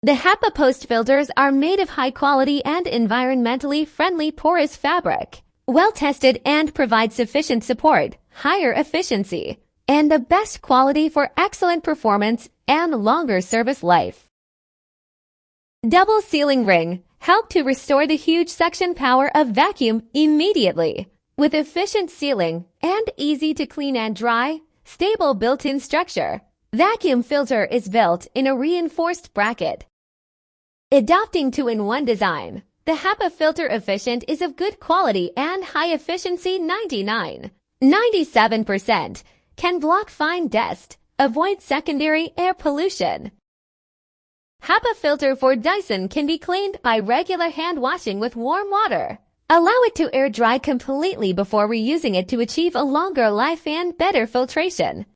The HEPA post filters are made of high-quality and environmentally friendly porous fabric, well-tested and provide sufficient support, higher efficiency, and the best quality for excellent performance and longer service life. Double sealing ring help to restore the huge suction power of vacuum immediately. With efficient sealing and easy to clean and dry, stable built-in structure, vacuum filter is built in a reinforced bracket. Adopting two-in-one design, the HEPA filter efficient is of good quality and high efficiency 97%, can block fine dust, avoid secondary air pollution. HEPA filter for Dyson can be cleaned by regular hand washing with warm water. Allow it to air dry completely before reusing it to achieve a longer life and better filtration.